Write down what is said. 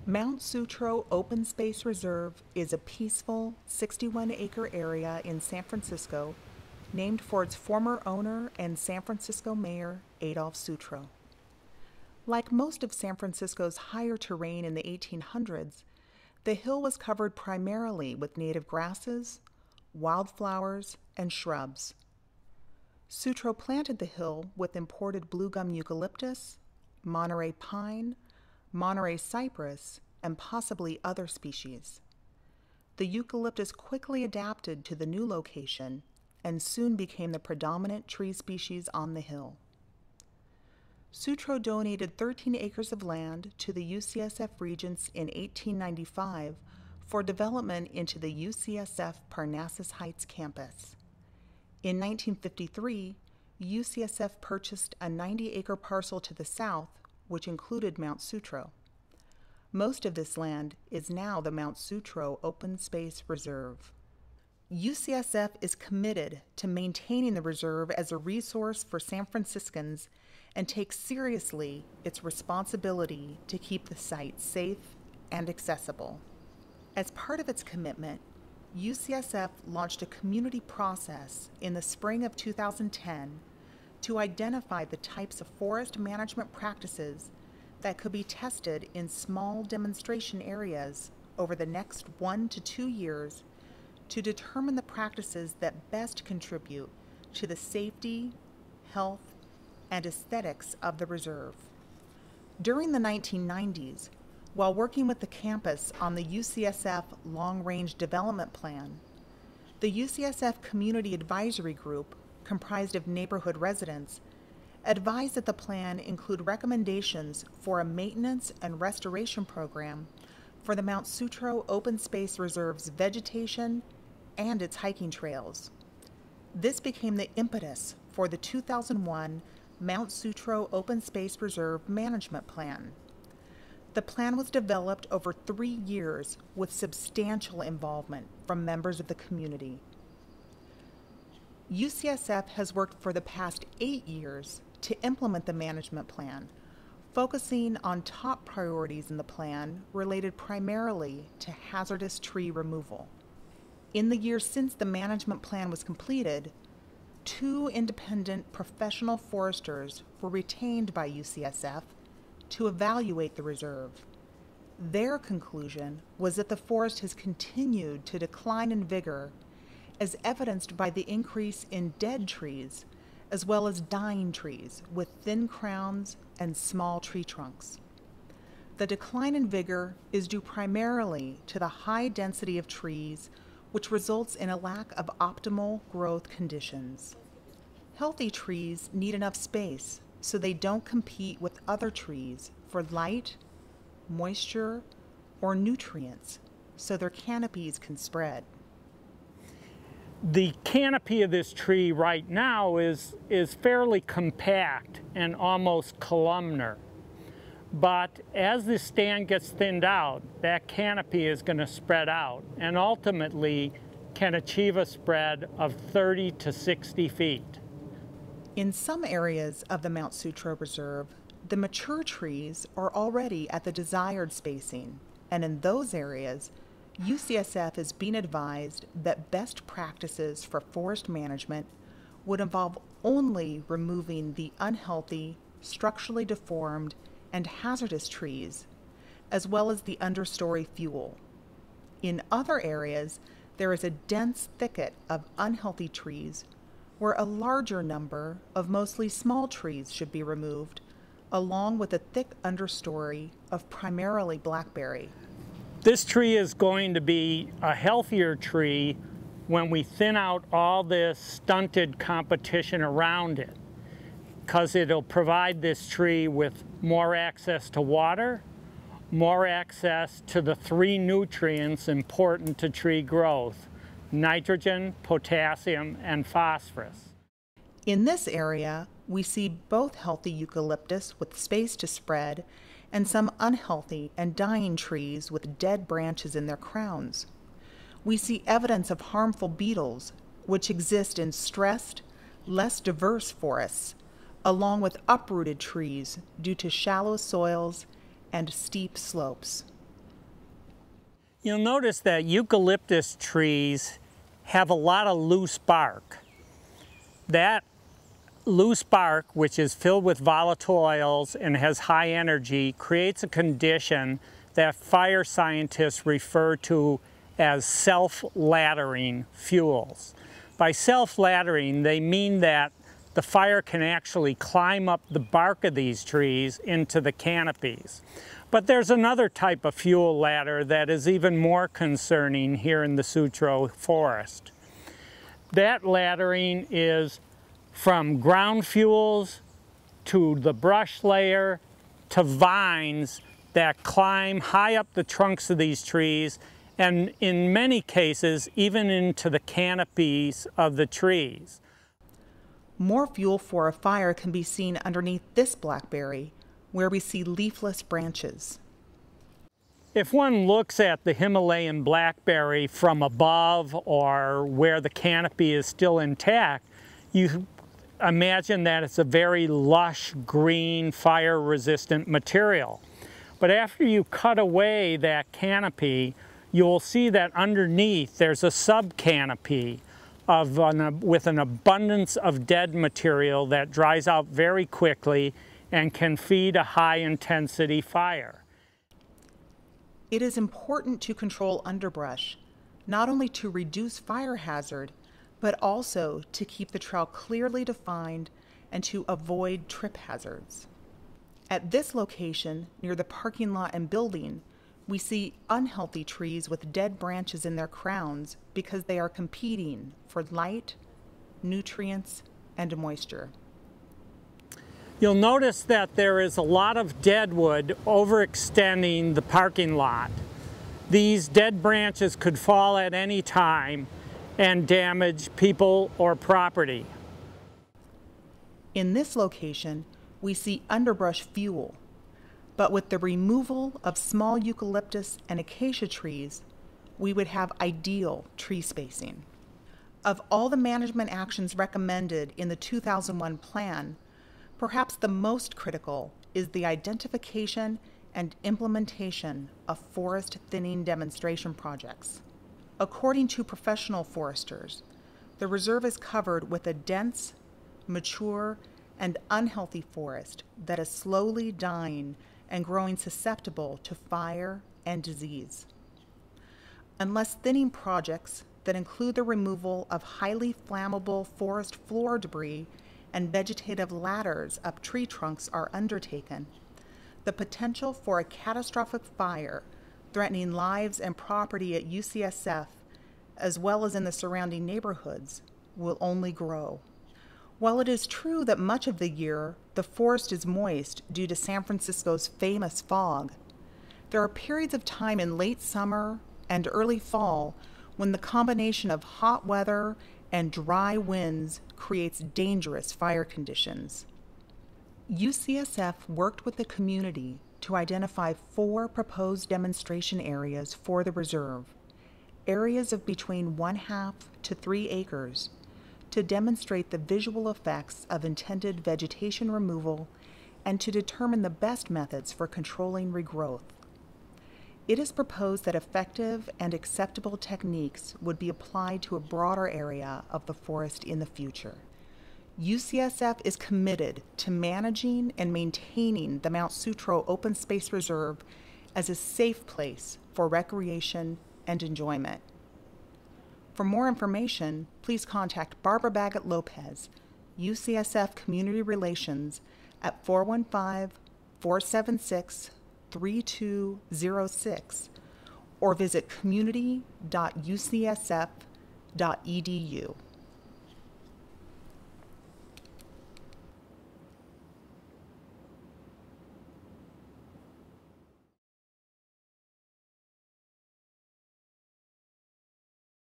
Mount Sutro Open Space Reserve is a peaceful 61-acre area in San Francisco named for its former owner and San Francisco Mayor Adolph Sutro. Like most of San Francisco's higher terrain in the 1800s, the hill was covered primarily with native grasses, wildflowers, and shrubs. Sutro planted the hill with imported blue gum eucalyptus, Monterey pine, Monterey cypress, and possibly other species. The eucalyptus quickly adapted to the new location and soon became the predominant tree species on the hill. Sutro donated 13 acres of land to the UCSF Regents in 1895 for development into the UCSF Parnassus Heights campus. In 1953, UCSF purchased a 90-acre parcel to the south, which included Mount Sutro. Most of this land is now the Mount Sutro Open Space Reserve. UCSF is committed to maintaining the reserve as a resource for San Franciscans and takes seriously its responsibility to keep the site safe and accessible. As part of its commitment, UCSF launched a community process in the spring of 2010 to identify the types of forest management practices that could be tested in small demonstration areas over the next 1 to 2 years to determine the practices that best contribute to the safety, health, and aesthetics of the reserve. During the 1990s, while working with the campus on the UCSF Long Range Development Plan, the UCSF Community Advisory Group, comprised of neighborhood residents, advised that the plan include recommendations for a maintenance and restoration program for the Mount Sutro Open Space Reserve's vegetation and its hiking trails. This became the impetus for the 2001 Mount Sutro Open Space Reserve Management Plan. The plan was developed over 3 years with substantial involvement from members of the community. UCSF has worked for the past 8 years to implement the management plan, focusing on top priorities in the plan related primarily to hazardous tree removal. In the years since the management plan was completed, 2 independent professional foresters were retained by UCSF to evaluate the reserve. Their conclusion was that the forest has continued to decline in vigor, as evidenced by the increase in dead trees, as well as dying trees with thin crowns and small tree trunks. The decline in vigor is due primarily to the high density of trees, which results in a lack of optimal growth conditions. Healthy trees need enough space so they don't compete with other trees for light, moisture, or nutrients, so their canopies can spread. The canopy of this tree right now is fairly compact and almost columnar. But as this stand gets thinned out, that canopy is going to spread out and ultimately can achieve a spread of 30 to 60 feet. In some areas of the Mount Sutro Reserve, the mature trees are already at the desired spacing, and in those areas, UCSF is being advised that best practices for forest management would involve only removing the unhealthy, structurally deformed, and hazardous trees, as well as the understory fuel. In other areas, there is a dense thicket of unhealthy trees where a larger number of mostly small trees should be removed, along with a thick understory of primarily blackberry. This tree is going to be a healthier tree when we thin out all this stunted competition around it, because it'll provide this tree with more access to water, more access to the 3 nutrients important to tree growth: nitrogen, potassium, and phosphorus. In this area, we see both healthy eucalyptus with space to spread and some unhealthy and dying trees with dead branches in their crowns. We see evidence of harmful beetles, which exist in stressed, less diverse forests, along with uprooted trees due to shallow soils and steep slopes. You'll notice that eucalyptus trees have a lot of loose bark. That loose bark, which is filled with volatile oils and has high energy, creates a condition that fire scientists refer to as self-laddering fuels. By self-laddering, they mean that the fire can actually climb up the bark of these trees into the canopies. But there's another type of fuel ladder that is even more concerning here in the Sutro forest. That laddering is from ground fuels to the brush layer to vines that climb high up the trunks of these trees, and in many cases even into the canopies of the trees. More fuel for a fire can be seen underneath this blackberry, where we see leafless branches. If one looks at the Himalayan blackberry from above or where the canopy is still intact, you imagine that it's a very lush, green, fire-resistant material. But after you cut away that canopy, you'll see that underneath there's a sub-canopy with an abundance of dead material that dries out very quickly and can feed a high-intensity fire. It is important to control underbrush, not only to reduce fire hazard, but also to keep the trail clearly defined and to avoid trip hazards. At this location, near the parking lot and building, we see unhealthy trees with dead branches in their crowns because they are competing for light, nutrients, and moisture. You'll notice that there is a lot of deadwood overextending the parking lot. These dead branches could fall at any time and damage people or property. In this location, we see underbrush fuel, but with the removal of small eucalyptus and acacia trees, we would have ideal tree spacing. Of all the management actions recommended in the 2001 plan, perhaps the most critical is the identification and implementation of forest thinning demonstration projects. According to professional foresters, the reserve is covered with a dense, mature, and unhealthy forest that is slowly dying and growing susceptible to fire and disease. Unless thinning projects that include the removal of highly flammable forest floor debris and vegetative ladders up tree trunks are undertaken, the potential for a catastrophic fire threatening lives and property at UCSF, as well as in the surrounding neighborhoods, will only grow. While it is true that much of the year the forest is moist due to San Francisco's famous fog, there are periods of time in late summer and early fall when the combination of hot weather and dry winds creates dangerous fire conditions. UCSF worked with the community to identify 4 proposed demonstration areas for the reserve, areas of between 1/2 to 3 acres, to demonstrate the visual effects of intended vegetation removal and to determine the best methods for controlling regrowth. It is proposed that effective and acceptable techniques would be applied to a broader area of the forest in the future. UCSF is committed to managing and maintaining the Mount Sutro Open Space Reserve as a safe place for recreation and enjoyment. For more information, please contact Barbara Baggett-Lopez, UCSF Community Relations, at 415-476-3206 or visit community.ucsf.edu.